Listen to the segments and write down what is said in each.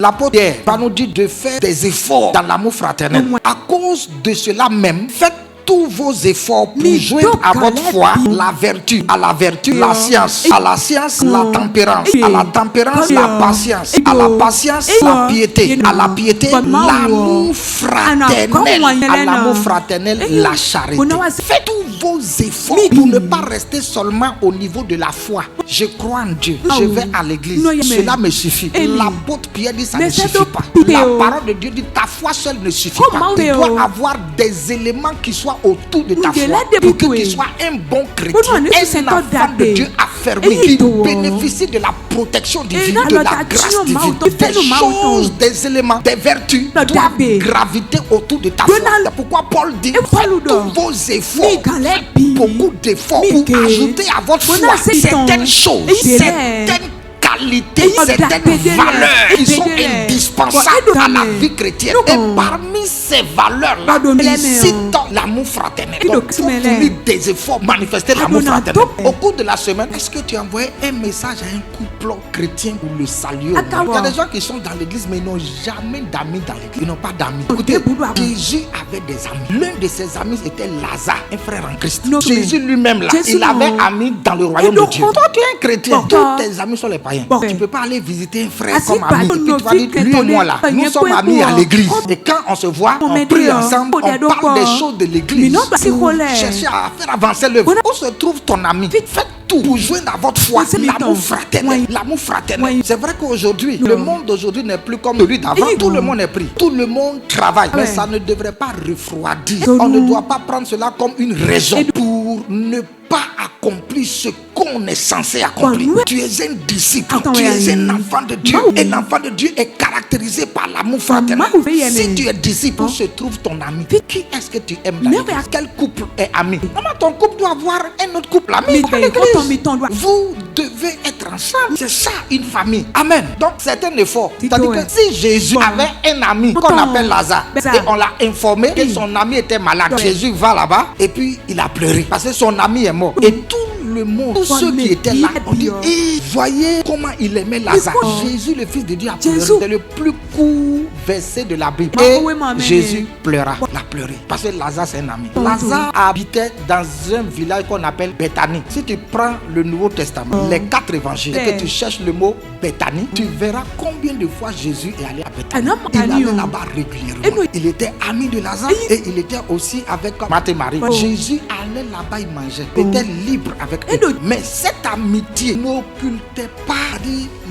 L'apôtre Pierre va nous dire de faire des efforts dans l'amour fraternel. À cause de cela même, faites tous vos efforts pour joindre à votre foi la vertu, à la vertu la science, à la science la tempérance, à la tempérance la patience, à la patience la piété, à la piété l'amour fraternel, à l'amour fraternel la charité. Faites tous vos efforts pour ne pas rester seulement au niveau de la foi. Je crois en Dieu, je vais à l'église, cela me suffit. L'apôtre Pierre dit ça ne suffit pas. La parole de Dieu dit ta foi seule ne suffit pas. Tu dois avoir des éléments qui soient autour de ta foi pour que tu sois un bon chrétien, un enfant de Dieu affermi qui bénéficie de la protection divine, de la grâce divine. Des choses, des éléments, des vertus doivent graviter autour de ta foi. C'est pourquoi Paul dit faites tous vos efforts, beaucoup d'efforts pour ajouter à votre foi certaines choses, certaines qualités, certaines valeurs qui sont indispensables à la vie chrétienne. Et parmi ces valeurs-là, il cite l'amour fraternel. Donc, il faut fournir des efforts, manifester l'amour fraternel. Au cours de la semaine, est-ce que tu as envoyé un message à un couple chrétien pour le saluer? Il y a des gens qui sont dans l'église, mais ils n'ont jamais d'amis dans l'église. Ils n'ont pas d'amis. Écoutez, Jésus avait des amis. L'un de ses amis était Lazare, un frère en Christ. Jésus lui-même, là, il avait amis dans le royaume de Dieu. Toi, tu es un chrétien. Tous tes amis sont les païens. Tu ne peux pas aller visiter un frère comme ami. Et puis tu vas dire, lui et moi là, nous sommes amis à l'église. Et quand on se voit, on prie ensemble, on parle des choses de l'église. Pour chercher à faire avancer l'œuvre. Où se trouve ton ami? Faites tout pour joindre à votre foi l'amour fraternel. L'amour fraternel. C'est vrai qu'aujourd'hui, le monde d'aujourd'hui n'est plus comme celui d'avant. Tout le monde est pris. Tout le monde travaille. Mais ça ne devrait pas refroidir. On ne doit pas prendre cela comme une raison pour ne pas accomplir ce qu'on est censé accomplir. Tu es un disciple, tu es un enfant de Dieu. Et l'enfant de Dieu est caractérisé par l'amour fraternel. Si tu es disciple, où se trouve ton ami? Qui est-ce que tu aimes dans l'église? Quel couple est ami? Comment ton couple doit avoir un autre couple ami? Vous devez être ensemble. C'est ça une famille. Amen. Donc c'est un effort. C'est-à-dire que si Jésus avait un ami qu'on appelle Lazare et on l'a informé que son ami était malade, Jésus va là-bas et puis il a pleuré parce que son ami est mort. Et tout le monde, tous ceux qui étaient là, ont dit, voyez comment il aimait Lazare. Jésus, le Fils de Dieu, a pleuré. C'est le plus court verset de la Bible. Et Jésus pleura. Il a pleuré. Parce que Lazare, c'est un ami. Lazare habitait dans un village qu'on appelle Béthanie. Si tu prends le Nouveau Testament, les 4 évangiles, et que tu cherches le mot Béthanie, tu verras combien de fois Jésus est allé à Béthanie. Il allait là-bas régulièrement. Il était ami de Lazare et il était aussi avec Marthe et Marie. Jésus allait là-bas, il mangeait. Il était libre avec eux. Mais cette amitié n'occultait pas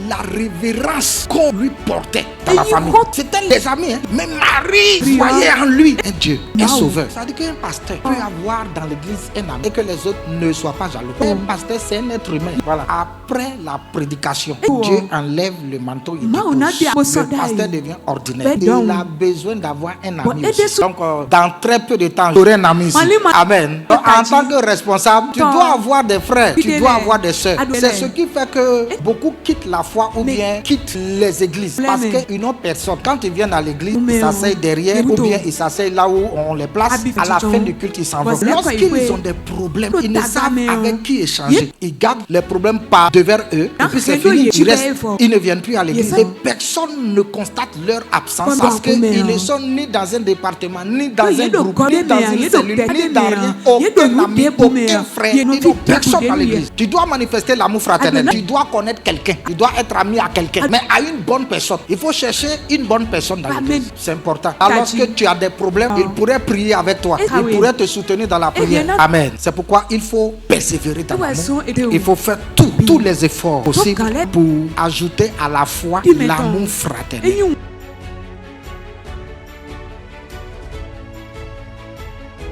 la révérence qu'on lui portait dans la famille. C'était des amis, hein? Mais Marie voyait en lui un Dieu, un sauveur. Ça veut dire qu'un pasteur peut avoir dans l'église un ami et que les autres ne soient pas jaloux. Un pasteur, c'est un être humain. Voilà. Après la prédication, Dieu enlève le manteau. Le pasteur devient ordinaire. Il a besoin d'avoir un ami aussi. Donc, dans très peu de temps, j'aurai un ami ici. Amen. Donc, en tant que responsable, tu dois avoir des frères, tu dois avoir des sœurs. C'est ce qui fait que beaucoup quittent la foi ou bien quittent les églises. Parce qu'une autre personne, quand ils viennent à l'église, ils s'asseyent derrière ou bien ils s'asseyent là où on les place. À la fin du culte, ils s'en vont. Lorsqu'ils ont des problèmes, ils ne savent avec qui échanger. Ils gardent les problèmes par devers eux. Et puis c'est fini, ils ne viennent plus à l'église. Et personne ne constate leur absence parce qu'ils ne sont ni dans un département, ni dans un groupe, ni dans une cellule, ni dans rien. Aucun ami, aucun frère, personne dans l'église. Tu dois manifester l'amour fraternel. Tu dois connaître quelqu'un. Tu dois être ami à quelqu'un. Mais à une bonne personne. Il faut chercher une bonne personne dans l'église. C'est important. Alors que tu as des problèmes, il pourrait prier avec toi. Il pourrait te soutenir dans la prière. Amen. C'est pourquoi il faut persévérer dans l'amour. Il faut faire tous les efforts possibles pour ajouter à la foi l'amour fraternel.